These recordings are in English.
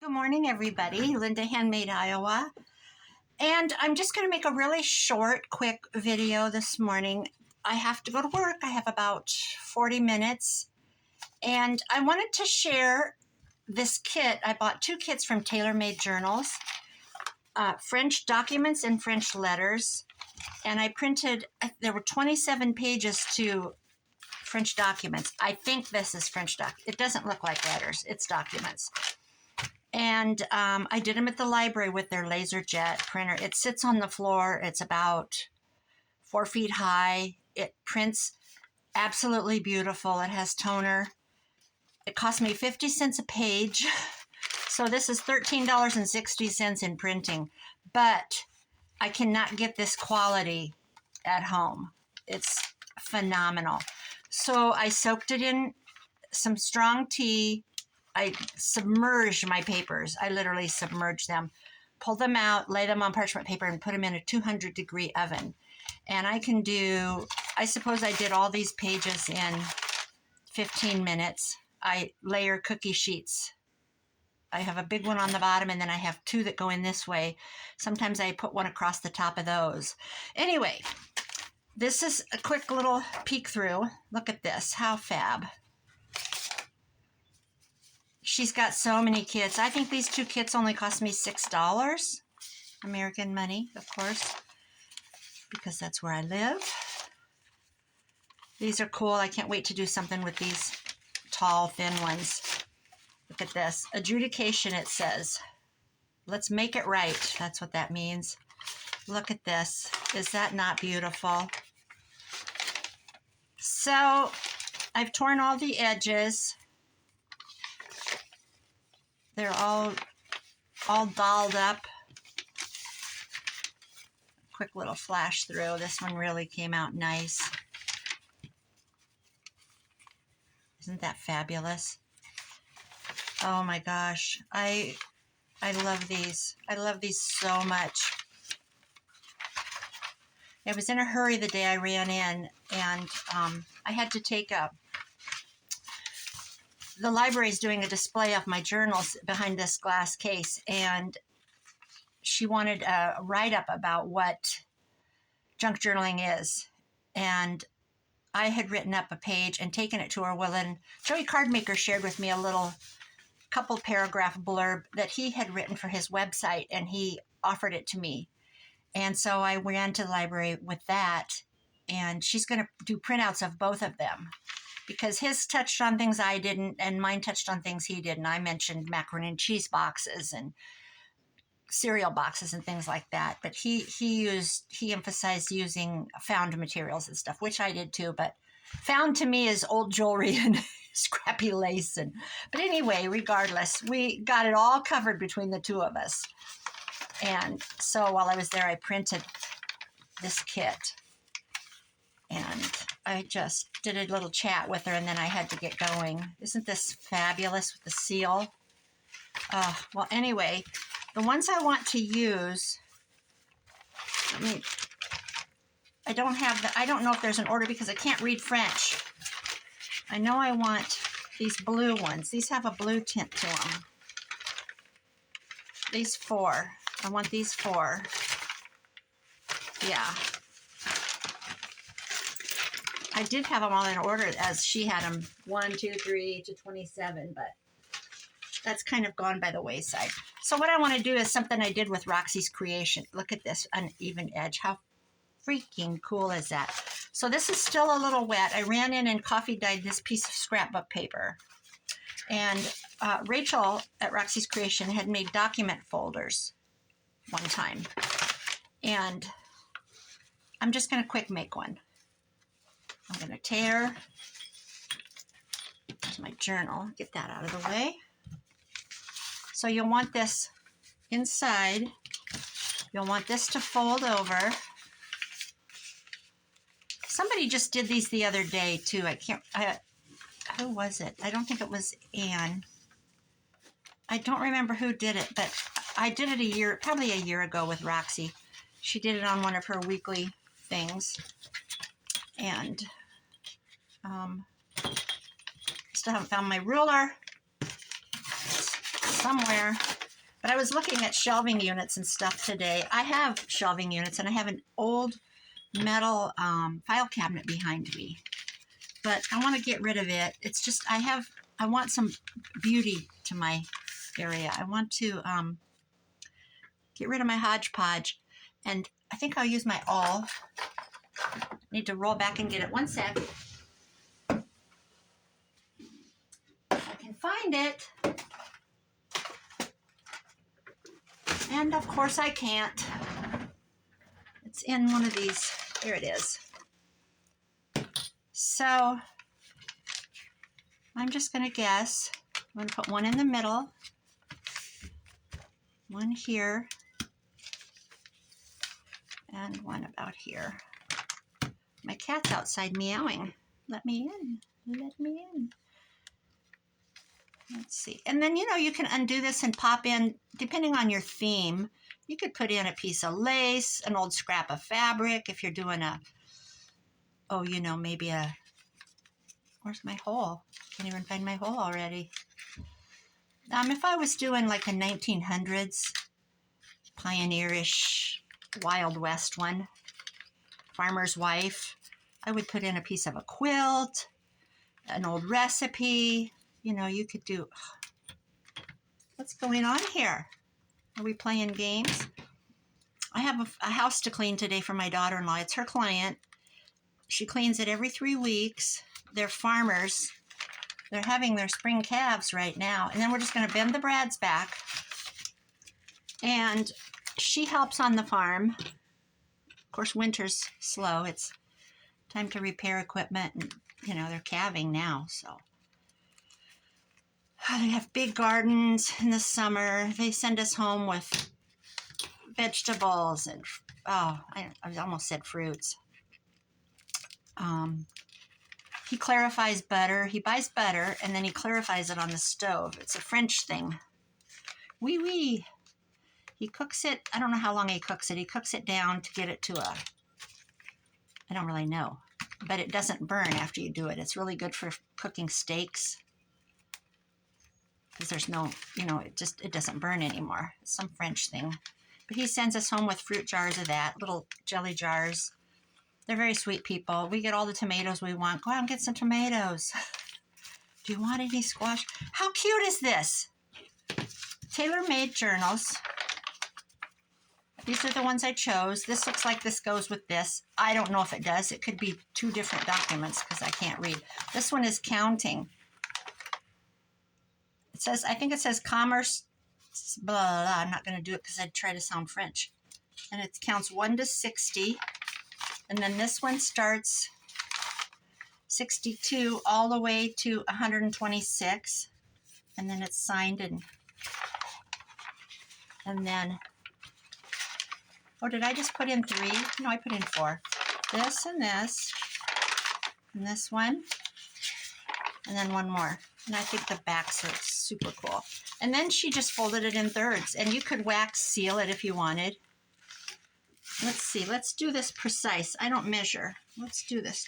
Good morning, everybody. Linda Handmade, Iowa. And I'm just going to make a really short, quick video this morning. I have to go to work. I have about 40 minutes. And I wanted to share this kit. I bought 2 kits from Tailor Made Journals, French documents and French letters. And I printed, there were 27 pages to French documents. I think this is French it doesn't look like letters. It's documents. And I did them at the library with their LaserJet printer. It sits on the floor. It's about 4 feet high. It prints absolutely beautiful. It has toner. It cost me 50 cents a page. So this is $13.60 in printing. But I cannot get this quality at home. It's phenomenal. So I soaked it in some strong tea. I submerged my papers. I literally submerged them, pulled them out, lay them on parchment paper, and put them in a 200-degree oven. And I suppose I did all these pages in 15 minutes. I layer cookie sheets. I have a big one on the bottom, and then I have 2 that go in this way. Sometimes I put one across the top of those. Anyway, this is a quick little peek through. Look at this. How fab. She's got so many kits. I think these 2 kits only cost me $6. American money, of course, because that's where I live. These are cool. I can't wait to do something with these tall, thin ones. Look at this. Adjudication, it says. Let's make it right. That's what that means. Look at this. Is that not beautiful? So I've torn all the edges. They're all dolled up. Quick little flash through. This one really came out nice. Isn't that fabulous? Oh my gosh. I love these. I love these so much. I was in a hurry the day I ran in, and I had to take the library is doing a display of my journals behind this glass case, and she wanted a write-up about what junk journaling is. And I had written up a page and taken it to her. Well, then Joey Cardmaker shared with me a little couple paragraph blurb that he had written for his website, and he offered it to me. And so I ran to the library with that, and she's going to do printouts of both of them, because his touched on things I didn't, and mine touched on things he didn't. I mentioned macaroni and cheese boxes and cereal boxes and things like that. But he emphasized using found materials and stuff, which I did too. But found to me is old jewelry and scrappy lace. But anyway, regardless, we got it all covered between the 2 of us. And so while I was there, I printed this kit. And I just did a little chat with her, and then I had to get going. Isn't this fabulous with the seal? Well, anyway, the ones I want to use, I don't know if there's an order because I can't read French. I know I want these blue ones. These have a blue tint to them. These 4. I want these 4. Yeah. I did have them all in order as she had them 1, 2, 3 to 27, but that's kind of gone by the wayside. So what I want to do is something I did with Roxy's Creation. Look at this uneven edge. How freaking cool is that? So this is still a little wet. I ran in and coffee dyed this piece of scrapbook paper. And Rachel at Roxy's Creation had made document folders one time. And I'm just going to quick make one. I'm going to tear. There's my journal. Get that out of the way. So you'll want this inside. You'll want this to fold over. Somebody just did these the other day too. Who was it? I don't think it was Anne. I don't remember who did it, but I did it probably a year ago with Roxy. She did it on one of her weekly things. And still haven't found my ruler. somewhere. But I was looking at shelving units and stuff today. I have shelving units, and I have an old metal file cabinet behind me. But I want to get rid of it. It's just, I want some beauty to my area. I want to get rid of my hodgepodge. And I think I'll use my awl. Need to roll back and get it. One sec. If I can find it. And of course I can't. It's in one of these. Here it is. So I'm just going to guess. I'm going to put one in the middle. One here. And one about here. My cat's outside meowing. Let me in. Let me in. Let's see. And then, you can undo this and pop in, depending on your theme. You could put in a piece of lace, an old scrap of fabric if you're doing maybe where's my hole? Can't even find my hole already. If I was doing like a 1900s pioneerish Wild West one, farmer's wife, I would put in a piece of a quilt, an old recipe. You could do... What's going on here? Are we playing games? I have a house to clean today for my daughter-in-law. It's her client. She cleans it every 3 weeks. They're farmers. They're having their spring calves right now. And then we're just going to bend the brads back. And she helps on the farm. Of course, winter's slow. It's time to repair equipment. And, they're calving now, so... They have big gardens in the summer. They send us home with vegetables and, I almost said fruits. He clarifies butter. He buys butter, and then he clarifies it on the stove. It's a French thing. Oui, oui. He cooks it. I don't know how long he cooks it. He cooks it down to get it to I don't really know. But it doesn't burn after you do it. It's really good for cooking steaks. Because there's no, it doesn't burn anymore. It's some French thing. But he sends us home with fruit jars of that, little jelly jars. They're very sweet people. We get all the tomatoes we want. Go out and get some tomatoes. Do you want any squash? How cute is this? Tailor-made journals. These are the ones I chose. This looks like this goes with this. I don't know if it does. It could be 2 different documents because I can't read. This one is counting. I think it says commerce, blah, blah, blah. I'm not going to do it because I'd try to sound French. And it counts 1 to 60. And then this one starts 62 all the way to 126. And then it's signed and then, did I just put in 3? No, I put in 4. This and this one, and then one more. And I think the backs are super cool. And then she just folded it in thirds. And you could wax seal it if you wanted. Let's see. Let's do this precise. I don't measure. Let's do this.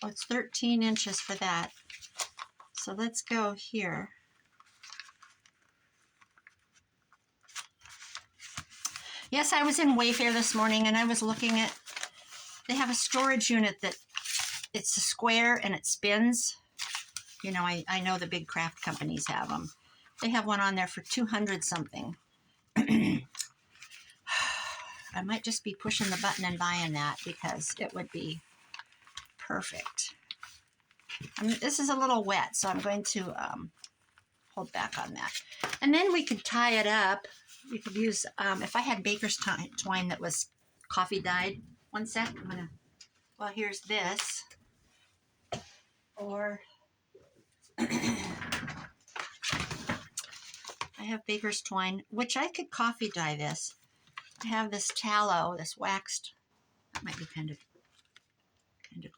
It's 13 inches for that. So let's go here. Yes, I was in Wayfair this morning and I was looking at... They have a storage unit that it's a square and it spins. I know the big craft companies have them. They have one on there for 200 something. I might just be pushing the button and buying that because it would be perfect. This is a little wet, so I'm going to hold back on that. And then we could tie it up. You could use, if I had baker's twine that was coffee dyed. One sec. Here's this. Or... I have baker's twine, which I could coffee dye this. I have this tallow, this waxed. That might be kind of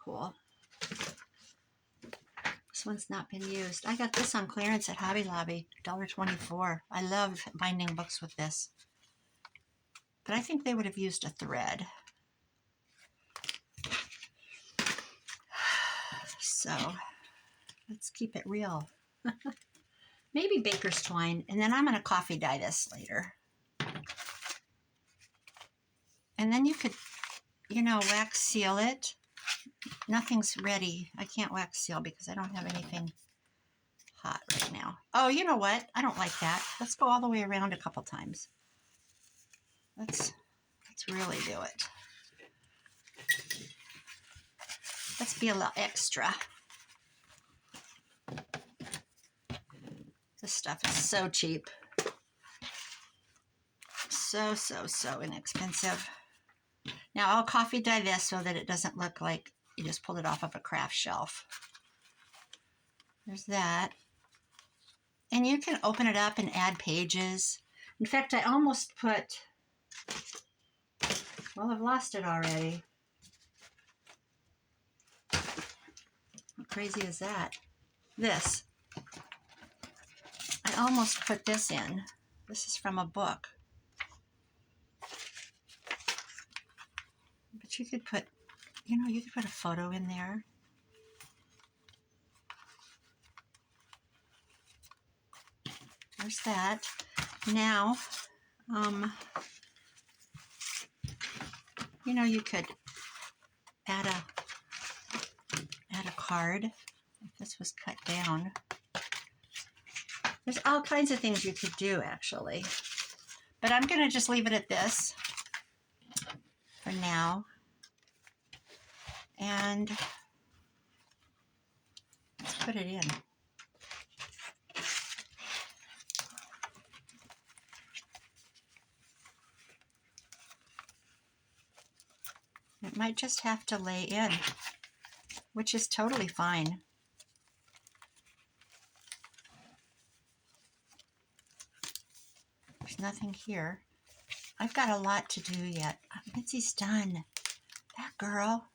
cool. This one's not been used. I got this on clearance at Hobby Lobby, $1.24. I love binding books with this. But I think they would have used a thread. So, let's keep it real. maybe baker's twine, and then I'm going to coffee dye this later. And then you could, you know, wax seal it. Nothing's ready. I can't wax seal because I don't have anything hot right now. Oh, you know what? I don't like that. Let's go all the way around a couple times. Let's really do it. Let's be a little extra. This stuff is so cheap. So inexpensive. Now I'll coffee dye this so that it doesn't look like you just pulled it off of a craft shelf. There's that. And you can open it up and add pages. In fact, I almost put, well, I've lost it already. How crazy is that? This. I almost put this in. This is from a book. But you could put, you know, you could put a photo in there. There's that. Now, you know, you could add a card if this was cut down. There's all kinds of things you could do, actually. But I'm going to just leave it at this for now. And let's put it in. It might just have to lay in, which is totally fine. There's nothing here. I've got a lot to do yet. Mitzi's done. That girl,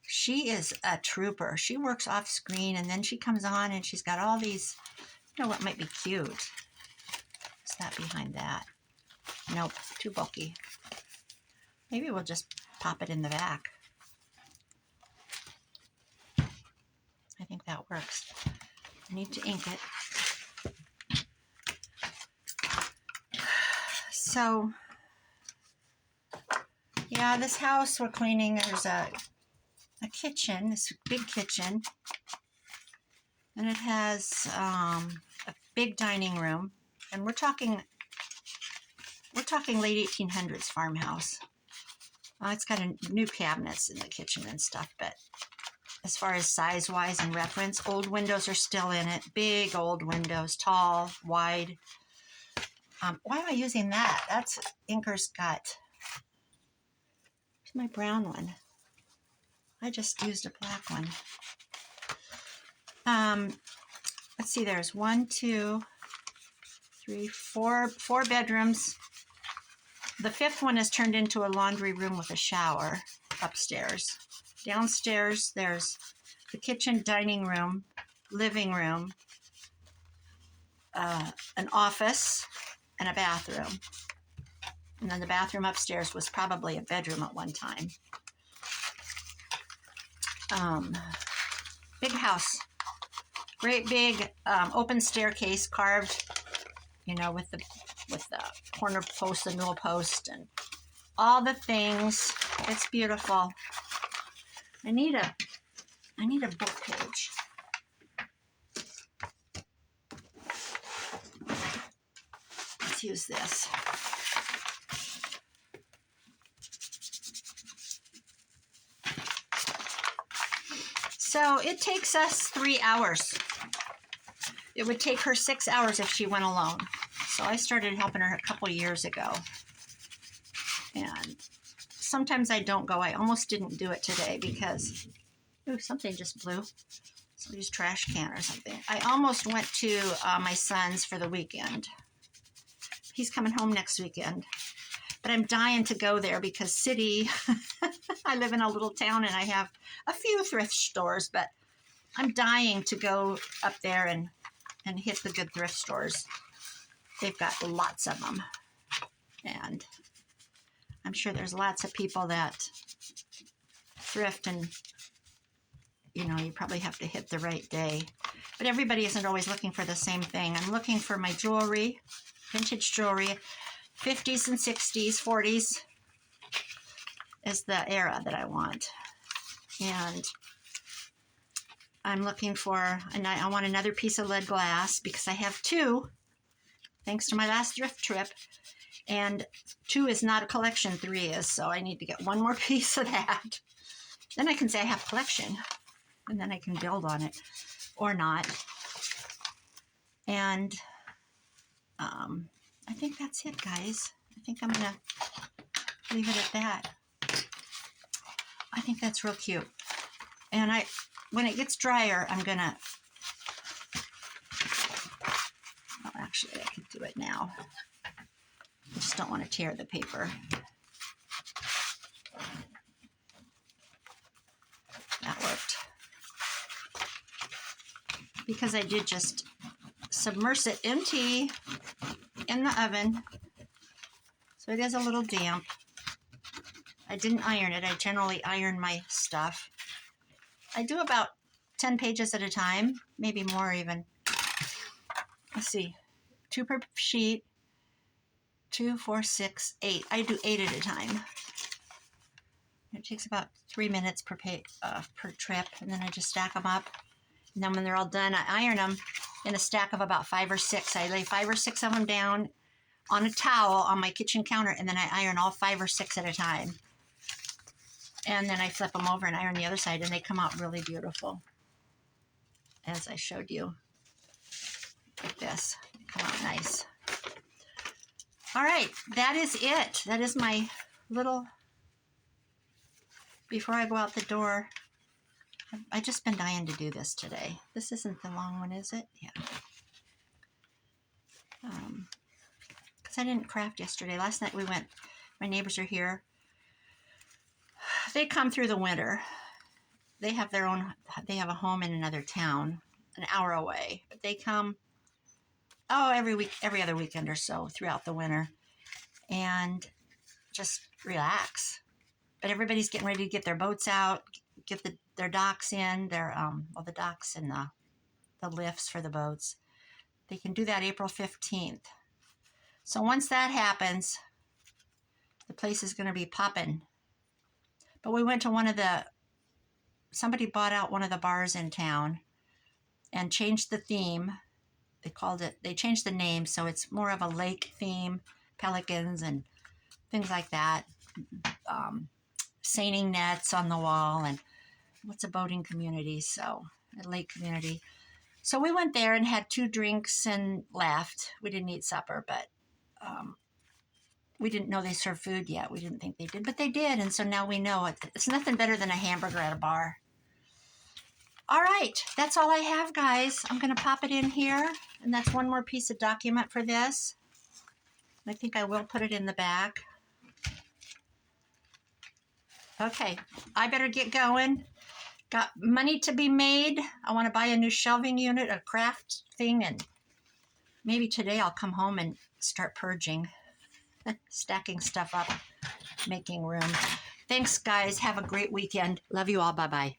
she is a trooper. She works off screen and then she comes on and she's got all these, you know what might be cute. What's that behind that? Nope, too bulky. Maybe we'll just pop it in the back. I think that works. I need to ink it. So, yeah, this house we're cleaning, there's a kitchen, this big kitchen, and it has a big dining room, and we're talking late 1800s farmhouse. It's got new cabinets in the kitchen and stuff, but as far as size-wise and reference, old windows are still in it. Big old windows, tall, wide. Why am I using that? That's Inker's Gut. Where's my brown one? I just used a black one. Let's see, there's 1, 2, 3, 4 bedrooms. The fifth one is turned into a laundry room with a shower upstairs. Downstairs, there's the kitchen, dining room, living room, an office, and a bathroom. And then the bathroom upstairs was probably a bedroom at one time. Big house. Great big open staircase carved, you know, with the corner post, the newel post, and all the things. It's beautiful. I need a book page. Let's use this. So it takes us 3 hours. It would take her 6 hours if she went alone. So I started helping her a couple years ago. And sometimes I don't go. I almost didn't do it today because, ooh, something just blew. Somebody's trash can or something. I almost went to my son's for the weekend. He's coming home next weekend. But I'm dying to go there because city, I live in a little town and I have a few thrift stores, but I'm dying to go up there and hit the good thrift stores. They've got lots of them. And I'm sure there's lots of people that thrift and, you know, you probably have to hit the right day. But everybody isn't always looking for the same thing. I'm looking for my jewelry, vintage jewelry, 50s and 60s, 40s is the era that I want. And I'm looking for, and I want another piece of lead glass because I have two, thanks to my last thrift trip. And 2 is not a collection, 3 is, so I need to get one more piece of that. Then I can say I have a collection, and then I can build on it, or not. And I think that's it, guys. I think I'm gonna leave it at that. I think that's real cute. And when it gets drier, I'm gonna, well, actually I could do it now. I just don't want to tear the paper. That worked. Because I did just submerge it in the oven. So it is a little damp. I didn't iron it. I generally iron my stuff. I do about 10 pages at a time, maybe more even. Let's see, 2 per sheet. 2, 4, 6, 8. I do 8 at a time. It takes about 3 minutes per trip, and then I just stack them up. And then when they're all done, I iron them in a stack of about 5 or 6. I lay 5 or 6 of them down on a towel on my kitchen counter, and then I iron all 5 or 6 at a time. And then I flip them over and iron the other side, and they come out really beautiful, as I showed you. Like this. They come out nice. All right, that is it. That is my little, before I go out the door, I just been dying to do this today. This isn't the long one, is it? Yeah. Because I didn't craft yesterday. Last night we went, my neighbors are here. They come through the winter. They have their own, they have a home in another town, an hour away. But they come, every week, every other weekend or so throughout the winter, and just relax. But everybody's getting ready to get their boats out, get their docks in, the docks and the lifts for the boats. They can do that April 15th. So once that happens, the place is going to be popping. But we went to somebody bought out one of the bars in town and changed the theme. They changed the name, so it's more of a lake theme, pelicans and things like that. Seining nets on the wall, and what's a boating community? So a lake community. So we went there and had 2 drinks and left. We didn't eat supper, but we didn't know they served food yet. We didn't think they did, but they did. And so now we know it's nothing better than a hamburger at a bar. All right, that's all I have, guys. I'm going to pop it in here, and that's one more piece of document for this. I think I will put it in the back. Okay, I better get going. Got money to be made. I want to buy a new shelving unit, a craft thing, and maybe today I'll come home and start purging, stacking stuff up, making room. Thanks, guys. Have a great weekend. Love you all. Bye-bye.